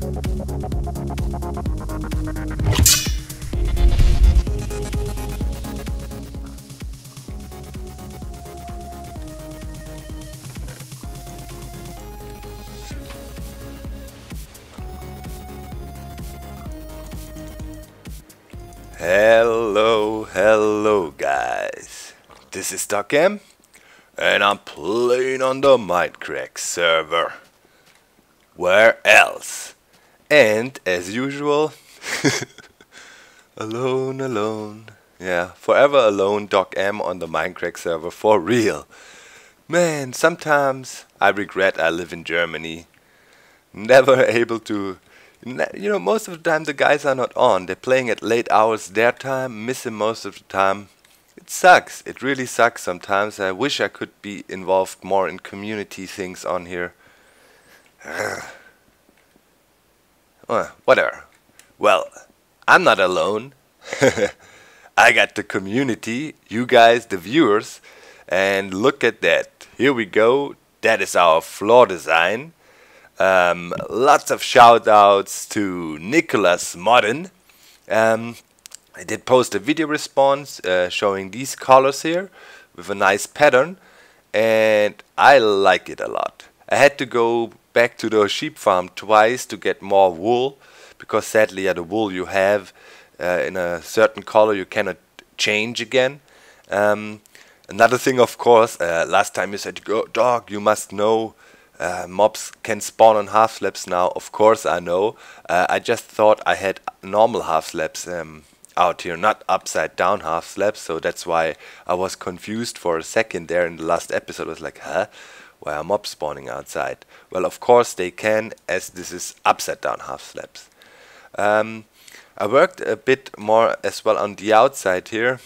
Hello guys, this is DocM and I'm playing on the Minecraft server. Where else? And as usual, alone. Yeah, forever alone, DocM on the Minecraft server for real. Man, sometimes I regret I live in Germany. Never able to. Most of the time the guys are not on. They're playing at late hours their time, missing most of the time. It sucks. It really sucks sometimes. I wish I could be involved more in community things on here. Whatever. Well, I'm not alone. I got the community, you guys, the viewers, and look at that. Here we go. That is our floor design. Lots of shout outs to Nicholas Modern. I did post a video response showing these colors here with a nice pattern, and I like it a lot. I had to go back to the sheep farm twice to get more wool, because sadly the wool you have in a certain color you cannot change again. Another thing, of course, last time you said, dog, you must know mobs can spawn on half slabs now. Of course I know. I just thought I had normal half slabs out here, not upside down half slabs, so that's why I was confused for a second there in the last episode. I was like, huh? Why are mobs spawning outside? Well, of course they can, as this is upside down half slabs. I worked a bit more as well on the outside here.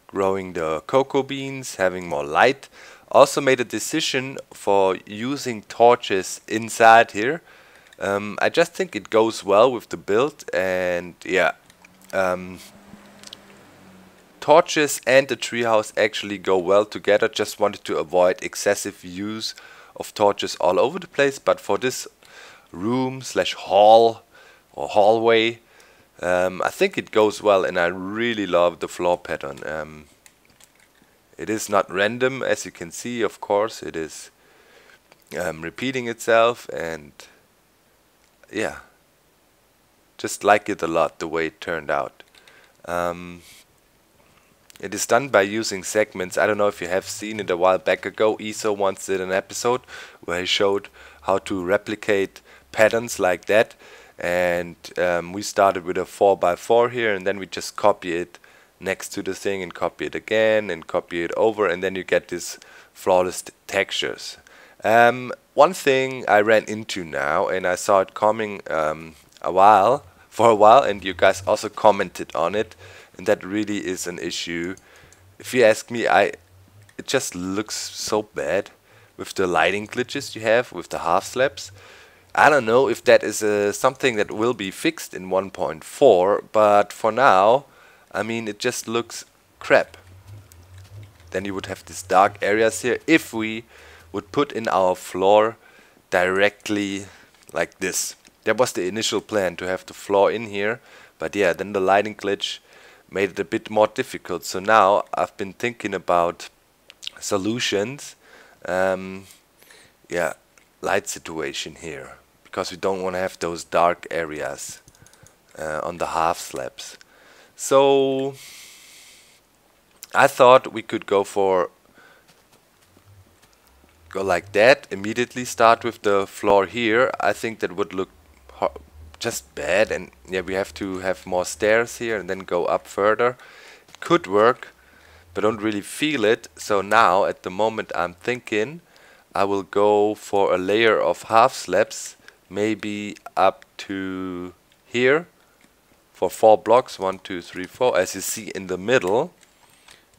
Growing the cocoa beans, having more light. Also made a decision for using torches inside here. I just think it goes well with the build, and yeah, torches and the treehouse actually go well together. Just wanted to avoid excessive use of torches all over the place, but for this room slash hall or hallway, I think it goes well, and I really love the floor pattern. It is not random, as you can see, of course. It is repeating itself, and yeah, just like it a lot, the way it turned out. It is done by using segments. I don't know if you have seen it a while back ago. ESO once did an episode where he showed how to replicate patterns like that, and we started with a 4x4 here, and then we just copy it next to the thing and copy it again and copy it over, and then you get these flawless textures. One thing I ran into now, and I saw it coming for a while, and you guys also commented on it, and that really is an issue. If you ask me, it just looks so bad with the lighting glitches you have with the half slabs. I don't know if that is something that will be fixed in 1.4, but for now, I mean, it just looks crap. Then you would have these dark areas here if we would put in our floor directly like this. That was the initial plan, to have the floor in here, but yeah, then the lighting glitch made it a bit more difficult. So now I've been thinking about solutions. Yeah, light situation here, because we don't want to have those dark areas on the half slabs. So I thought we could go like that, immediately start with the floor here. I think that would look just bad, and yeah, we have to have more stairs here and then go up further. It could work, but don't really feel it. So now at the moment I'm thinking I will go for a layer of half slabs, maybe up to here, for 4 blocks, 1, 2, 3, 4, as you see in the middle,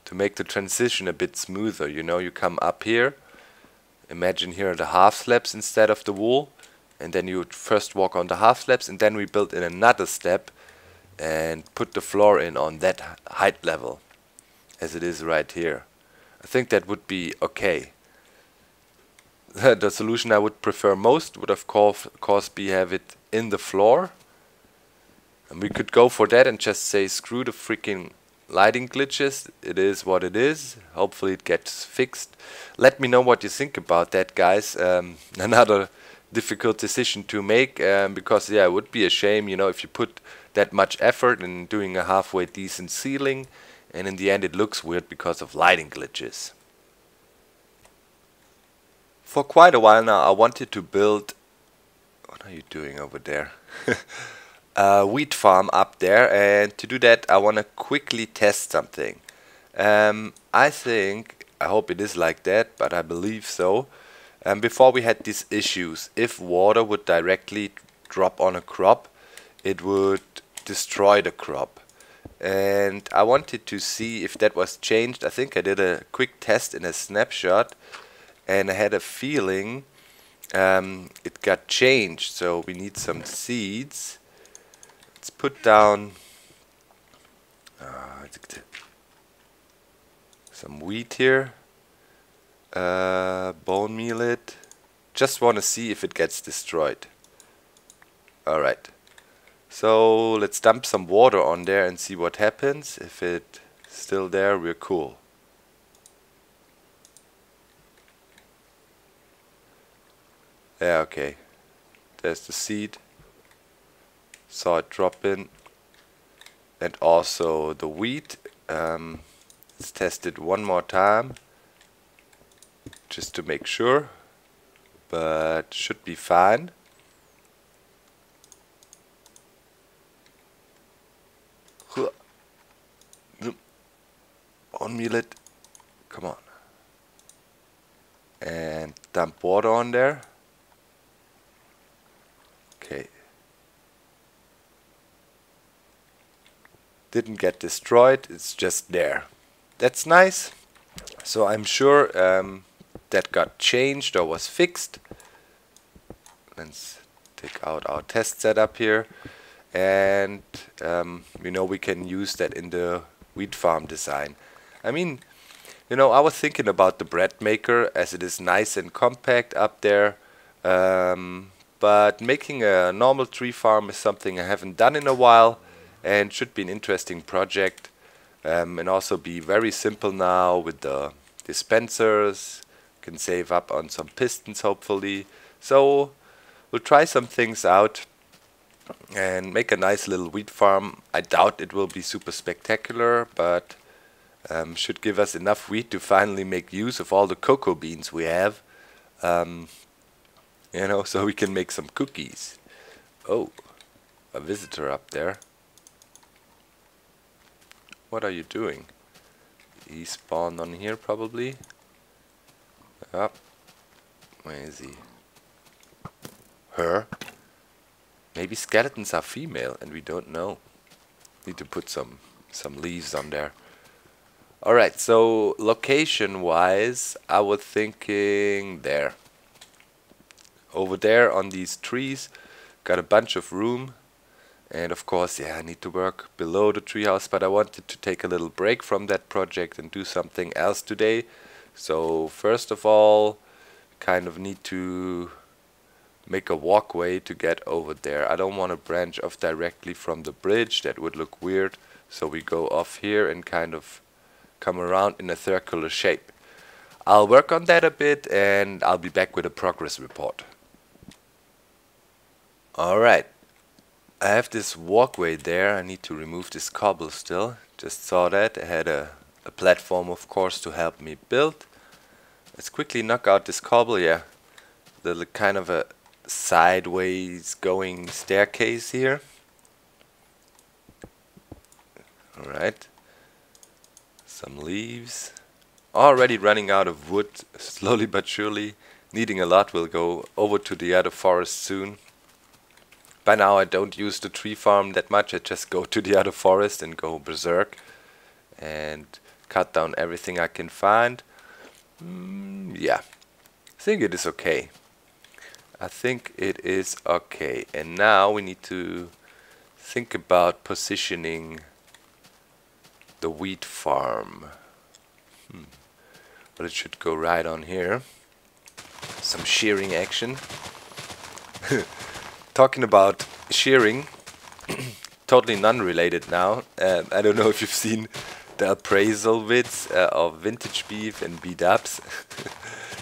to make the transition a bit smoother. You know, you come up here, imagine here are the half slabs instead of the wool, and then you would first walk on the half slabs, and then we build in another step and put the floor in on that height level, as it is right here. I think that would be okay. The solution I would prefer most would of course be have it in the floor. And we could go for that and just say screw the freaking lighting glitches. It is what it is. Hopefully it gets fixed. Let me know what you think about that, guys. Another difficult decision to make, because yeah, it would be a shame, you know, if you put that much effort in doing a halfway decent ceiling and in the end it looks weird because of lighting glitches. For quite a while now I wanted to build, what are you doing over there? A wheat farm up there, and to do that I want to quickly test something. I think, I hope it is like that, but I believe so. Before we had these issues, if water would directly drop on a crop, it would destroy the crop. And I wanted to see if that was changed. I think I did a quick test in a snapshot, and I had a feeling it got changed. So we need some seeds. Let's put down some wheat here. Bone meal it. Just want to see if it gets destroyed. Alright. So let's dump some water on there and see what happens. If it's still there, we're cool. Yeah, okay. There's the seed. Saw it drop in. And also the wheat. Let's test it one more time, just to make sure. But should be fine. Bone meal it. Come on. And dump water on there. Okay. Didn't get destroyed, it's just there. That's nice. So I'm sure that got changed or was fixed. Let's take out our test setup here. And you know, we can use that in the wheat farm design. I mean, you know, I was thinking about the bread maker as it is nice and compact up there. But making a normal tree farm is something I haven't done in a while, and should be an interesting project, and also be very simple now with the dispensers. Can save up on some pistons hopefully. So we'll try some things out and make a nice little wheat farm. I doubt it will be super spectacular, but should give us enough wheat to finally make use of all the cocoa beans we have. You know, so we can make some cookies. Oh, a visitor up there. What are you doing? He spawned on here probably. Up. Where is he? Her? Maybe skeletons are female and we don't know. Need to put some leaves on there. Alright, so location wise I was thinking there. Over there on these trees, got a bunch of room. And of course, yeah, I need to work below the treehouse, but I wanted to take a little break from that project and do something else today. So first of all, kind of need to make a walkway to get over there. I don't want to branch off directly from the bridge, that would look weird. So we go off here and kind of come around in a circular shape. I'll work on that a bit and I'll be back with a progress report. Alright, I have this walkway there. I need to remove this cobble still. Just saw that. I had a platform of course to help me build. Let's quickly knock out this cobble. Yeah, the kind of a sideways going staircase here. Alright, some leaves. Already running out of wood, slowly but surely. Needing a lot. We'll go over to the other forest soon. By now I don't use the tree farm that much. I just go to the other forest and go berserk and cut down everything I can find. Yeah, I think it is okay. I think it is okay. And now we need to think about positioning the wheat farm. But it should go right on here. some shearing action. Talking about shearing, totally non-related now. I don't know if you've seen the appraisal vids of Vintage Beef and B-Dubs.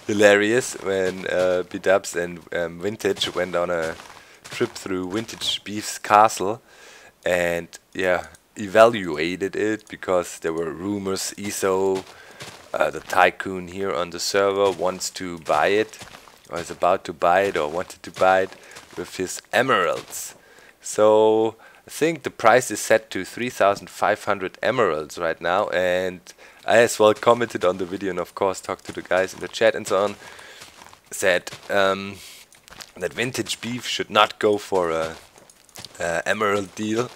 Hilarious when B-Dubs and Vintage went on a trip through Vintage Beef's castle and yeah, evaluated it because there were rumors ESO, the tycoon here on the server, wants to buy it, or is about to buy it, or wanted to buy it with his emeralds. So I think the price is set to 3,500 emeralds right now, and I as well commented on the video and of course talked to the guys in the chat and so on, said that Vintage Beef should not go for a emerald deal.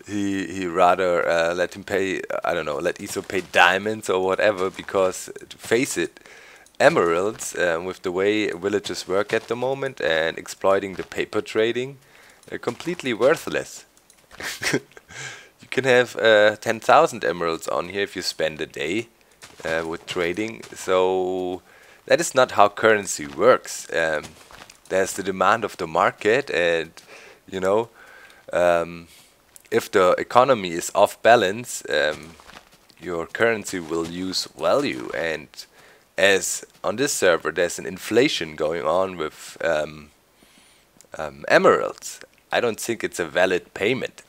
He rather let him pay, I don't know, let ESO pay diamonds or whatever, because to face it, emeralds, with the way villages work at the moment and exploiting the paper trading, they're completely worthless. You can have 10,000 emeralds on here if you spend a day with trading, so that is not how currency works. There's the demand of the market, and you know, if the economy is off balance, your currency will lose value. And as on this server there's an inflation going on with emeralds, I don't think it's a valid payment.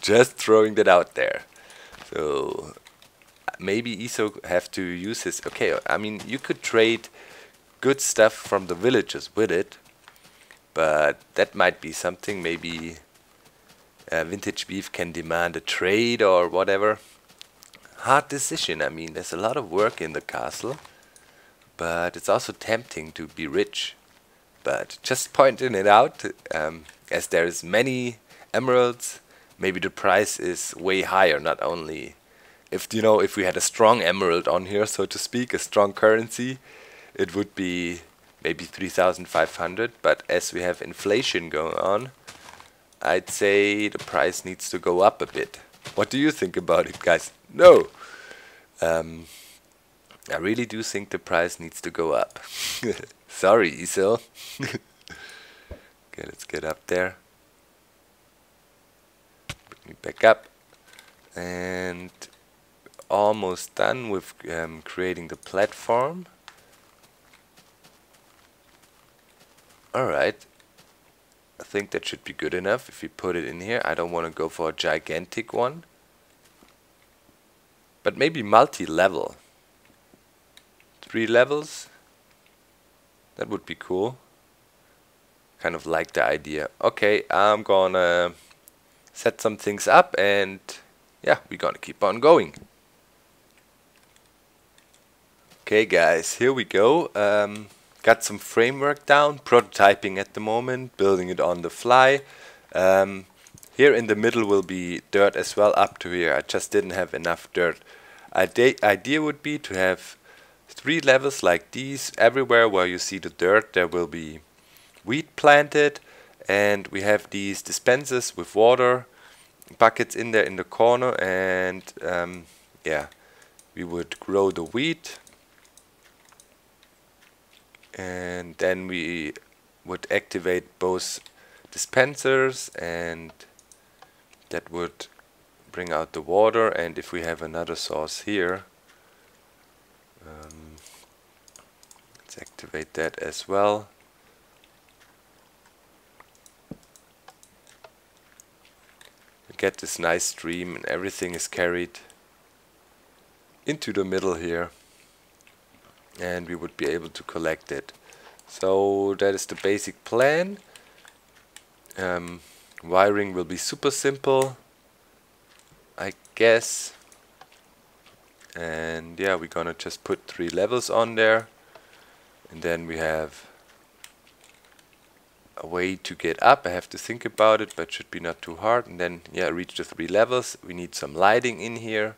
Just throwing that out there. So maybe ESO have to use his... Okay, I mean, you could trade good stuff from the villages with it, but that might be something maybe Vintage Beef can demand a trade or whatever. Hard decision. I mean, there's a lot of work in the castle, but it's also tempting to be rich. But just pointing it out, as there's many emeralds, maybe the price is way higher. Not only if you know, if we had a strong emerald on here, so to speak, a strong currency, it would be maybe 3,500. But as we have inflation going on, I'd say the price needs to go up a bit. What do you think about it, guys? No! I really do think the price needs to go up. Sorry, ESO. Okay, let's get up there. Bring me back up. And almost done with creating the platform. Alright. I think that should be good enough if we put it in here. I don't want to go for a gigantic one, but maybe multi-level. 3 levels. That would be cool. Kind of like the idea. Okay, I'm gonna set some things up, and yeah, we're gonna keep on going. Okay guys, here we go. Got some framework down, prototyping at the moment, building it on the fly. Here in the middle will be dirt as well, up to here. I just didn't have enough dirt. Idea would be to have 3 levels like these. Everywhere where you see the dirt there will be wheat planted, and we have these dispensers with water buckets in there in the corner, and yeah, we would grow the wheat. And then we would activate both dispensers, and that would bring out the water. And if we have another source here, let's activate that as well. We get this nice stream, and everything is carried into the middle here, and we would be able to collect it. So that is the basic plan. Wiring will be super simple, I guess. And yeah, we're gonna just put 3 levels on there, and then we have a way to get up. I have to think about it, but should be not too hard. And then yeah, reach the 3 levels. We need some lighting in here,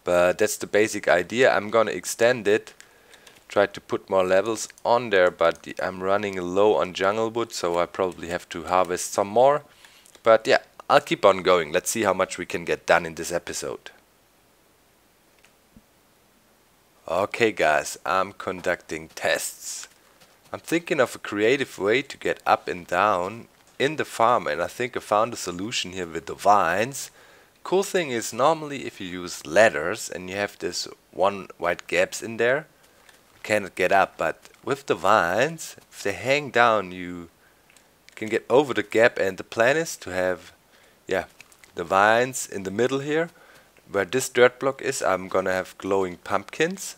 but that's the basic idea. I'm gonna extend it, try to put more levels on there, but I'm running low on jungle wood, so I probably have to harvest some more. But yeah, I'll keep on going. Let's see how much we can get done in this episode. Okay guys, I'm conducting tests. I'm thinking of a creative way to get up and down in the farm, and I think I found a solution here with the vines. Cool thing is, normally if you use ladders and you have this one white gaps in there, you cannot get up, but with the vines, if they hang down, you can get over the gap, and the plan is to have, yeah, the vines in the middle here. Where this dirt block is, I'm gonna have glowing pumpkins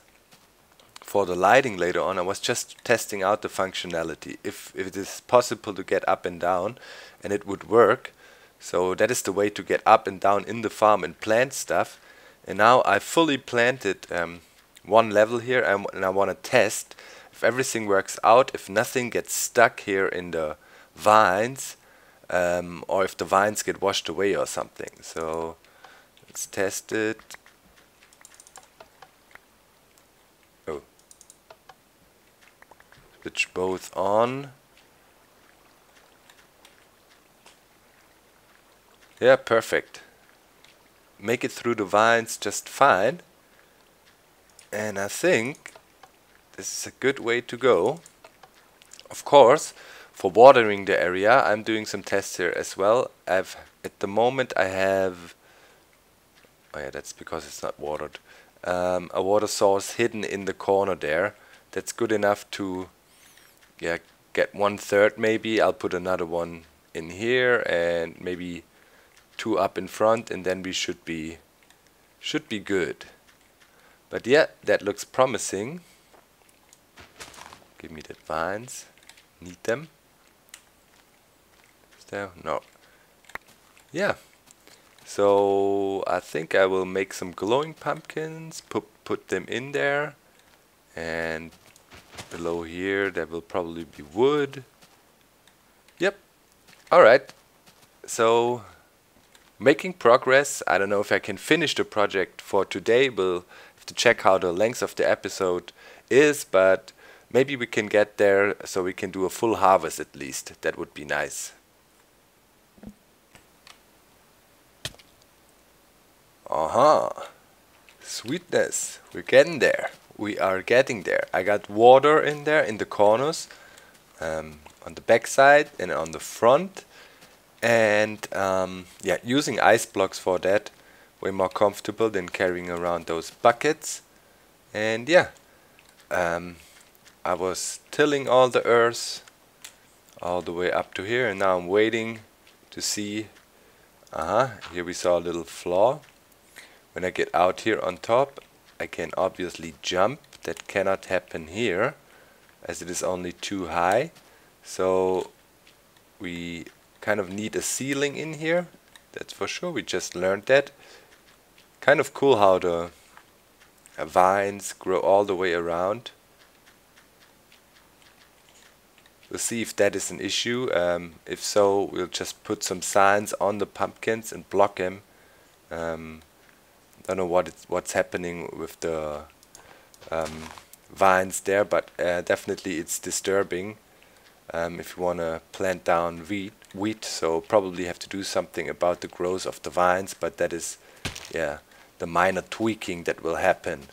for the lighting later on. I was just testing out the functionality, if it is possible to get up and down, and it would work. So that is the way to get up and down in the farm and plant stuff. And now I fully planted one level here, and I want to test if everything works out, if nothing gets stuck here in the vines, or if the vines get washed away or something. So let's test it. Oh, switch both on. Yeah, perfect. Make it through the vines just fine. And I think this is a good way to go. Of course, for watering the area, I'm doing some tests here as well. At the moment I have, oh yeah, that's because it's not watered, a water source hidden in the corner there. That's good enough to, yeah, get 1/3 maybe. I'll put another one in here and maybe 2 up in front, and then we should be good. But yeah, that looks promising. Give me the vines. Need them. Is there? No. Yeah. So I think I will make some glowing pumpkins, put them in there, and below here there will probably be wood. Yep. Alright. So making progress. I don't know if I can finish the project for today. We'll have to check how the length of the episode is, but maybe we can get there so we can do a full harvest at least. That would be nice. Sweetness. We're getting there. We are getting there. I got water in there in the corners, on the back side and on the front. And yeah, using ice blocks for that, way more comfortable than carrying around those buckets. And yeah, I was tilling all the earth all the way up to here, and now I'm waiting to see. Here we saw a little flaw. When I get out here on top, I can obviously jump. That cannot happen here, as it is only too high. So we kind of need a ceiling in here, that's for sure. We just learned that. Kind of cool how the vines grow all the way around. We'll see if that is an issue. If so, we'll just put some signs on the pumpkins and block them. Don't know what's happening with the vines there, but definitely it's disturbing. If you want to plant down wheat, so probably have to do something about the growth of the vines, but that is, yeah, the minor tweaking that will happen.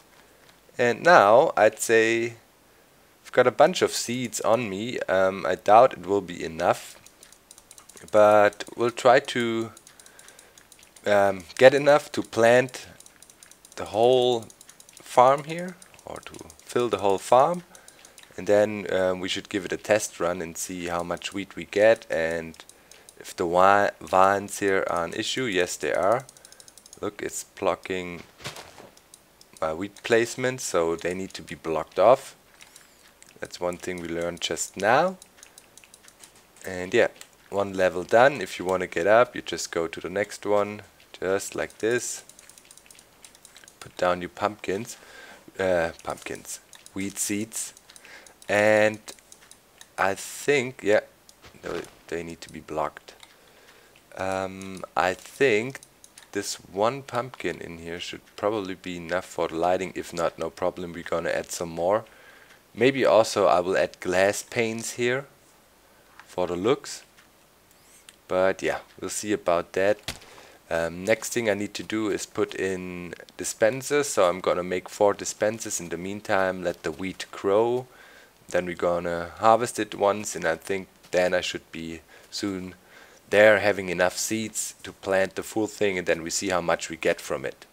And now I'd say I've got a bunch of seeds on me. I doubt it will be enough, but we'll try to get enough to plant the whole farm here, or to fill the whole farm. And then we should give it a test run and see how much wheat we get, and if the vines here are an issue. Yes, they are. Look, it's blocking my wheat placement, so they need to be blocked off. That's one thing we learned just now. And yeah, one level done. If you want to get up, you just go to the next one, just like this. Put down your wheat seeds. And I think, yeah, they need to be blocked. I think this one pumpkin in here should probably be enough for the lighting. If not, no problem, we're gonna add some more. Maybe also I will add glass panes here for the looks. But yeah, we'll see about that. Next thing I need to do is put in dispensers, so I'm gonna make 4 dispensers. In the meantime, let the wheat grow. Then we're gonna harvest it once, and I think then I should be soon there having enough seeds to plant the full thing, and then we see how much we get from it.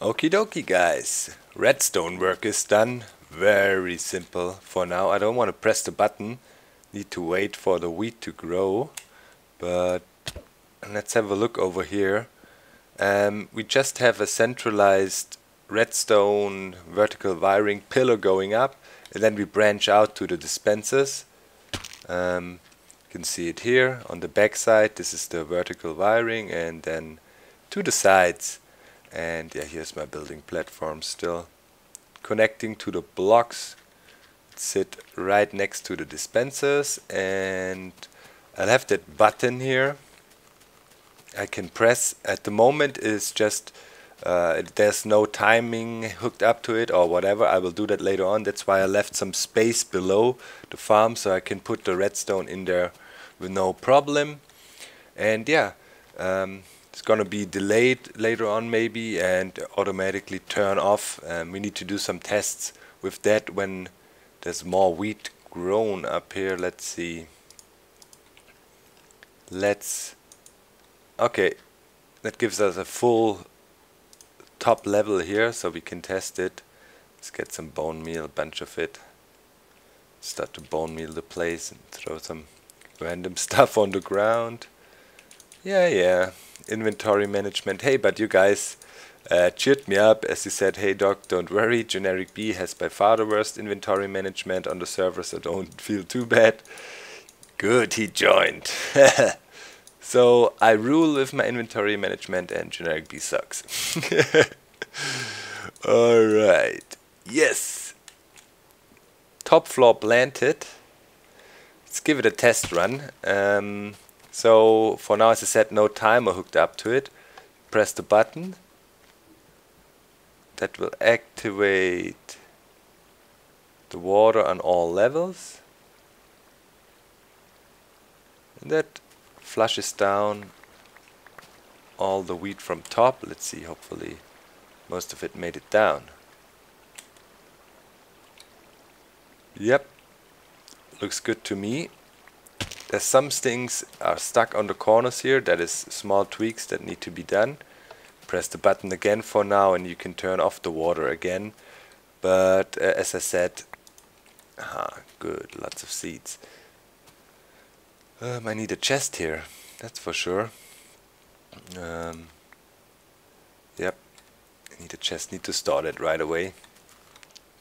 Okie dokie guys, redstone work is done. Very simple for now. I don't want to press the button, need to wait for the wheat to grow. But let's have a look over here. We just have a centralized redstone vertical wiring pillar going up, and then we branch out to the dispensers. You can see it here on the back side. This is the vertical wiring, and then to the sides. And yeah, here's my building platform still connecting to the blocks. Sit right next to the dispensers, and I'll have that button here I can press. At the moment is just there's no timing hooked up to it or whatever. I will do that later on. That's why I left some space below the farm so I can put the redstone in there with no problem. And yeah, it's gonna be delayed later on maybe and automatically turn off. We need to do some tests with that when there's more wheat grown up here. Let's see. Okay, that gives us a full top level here, so we can test it. Let's get some bone meal, a bunch of it. Start to bone meal the place and throw some random stuff on the ground. Yeah. Inventory management. Hey, but you guys cheered me up as you said, hey Doc, don't worry, Generic B has by far the worst inventory management on the server, so don't feel too bad. Good, he joined. So I rule with my inventory management and Generic B sucks. Alright, yes. Top floor planted. Let's give it a test run. So for now, as I said, no timer hooked up to it. Press the button. That will activate the water on all levels. And that flushes down all the wheat from top. Let's see, hopefully most of it made it down. Yep, looks good to me. There's some things are stuck on the corners here. That is small tweaks that need to be done. Press the button again for now and you can turn off the water again. But as I said, good, lots of seeds. I need a chest here, that's for sure. Yep, I need a chest, need to store it right away.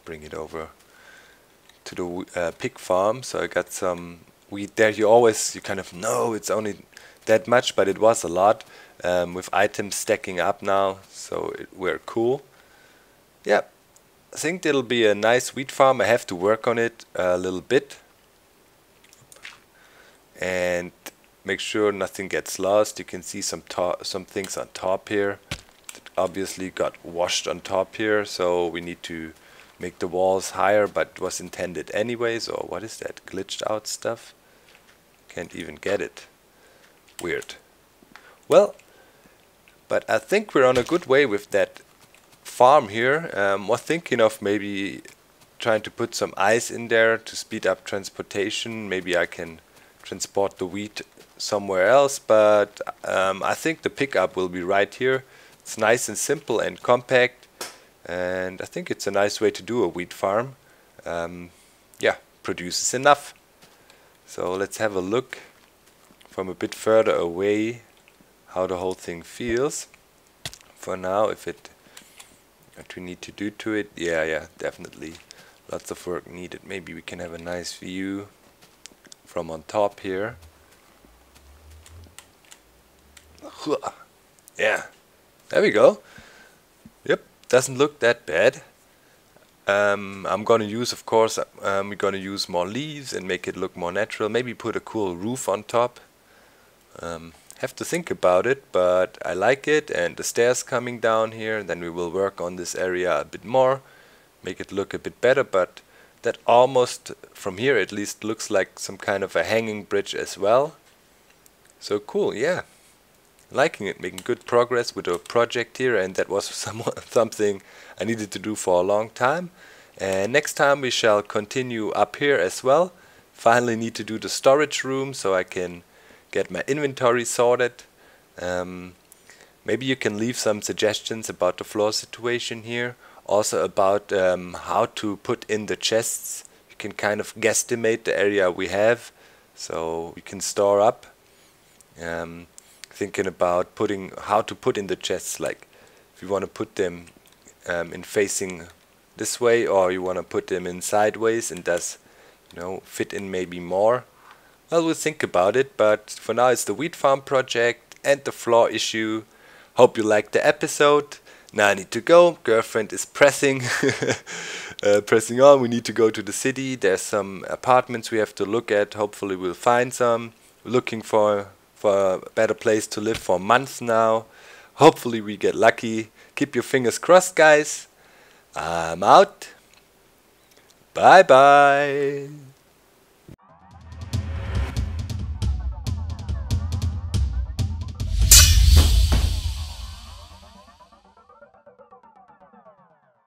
Bring it over to the pig farm. So I got some wheat there. You kind of know it's only that much, but it was a lot, with items stacking up now, so we're cool. Yeah, I think it'll be a nice wheat farm. I have to work on it a little bit and make sure nothing gets lost. You can see some things on top here that obviously got washed on top here, so we need to make the walls higher, but it was intended anyways. Or what is that glitched out stuff? Can't even get it. Weird. Well, but I think we're on a good way with that farm here. Was thinking of maybe trying to put some ice in there to speed up transportation. Maybe I can transport the wheat somewhere else, but I think the pickup will be right here. It's nice and simple and compact, and I think it's a nice way to do a wheat farm. Yeah, produces enough. So let's have a look from a bit further away how the whole thing feels. For now, what we need to do to it, yeah, definitely lots of work needed. Maybe we can have a nice view from on top here. Yeah, there we go. Yep, doesn't look that bad. I'm gonna use, of course, we're gonna use more leaves and make it look more natural. Maybe put a cool roof on top. Have to think about it, but I like it. And the stairs coming down here, then we will work on this area a bit more, make it look a bit better. But that almost, from here at least, looks like some kind of a hanging bridge as well. So cool, yeah. Liking it, making good progress with a project here, and that was something I needed to do for a long time. And next time we shall continue up here as well. Finally need to do the storage room so I can get my inventory sorted. Maybe you can leave some suggestions about the floor situation here. Also about how to put in the chests. You can kind of guesstimate the area we have so we can store up. Thinking about how to put in the chests, like if you want to put them in facing this way, or you want to put them in sideways, and does fit in maybe more. Well, we'll think about it, but for now it's the wheat farm project and the floor issue. Hope you liked the episode. Now I need to go. Girlfriend is pressing pressing on. We need to go to the city. There's some apartments we have to look at. Hopefully we'll find some. We're looking for a better place to live for months now. Hopefully we get lucky. Keep your fingers crossed, guys. I'm out. Bye bye.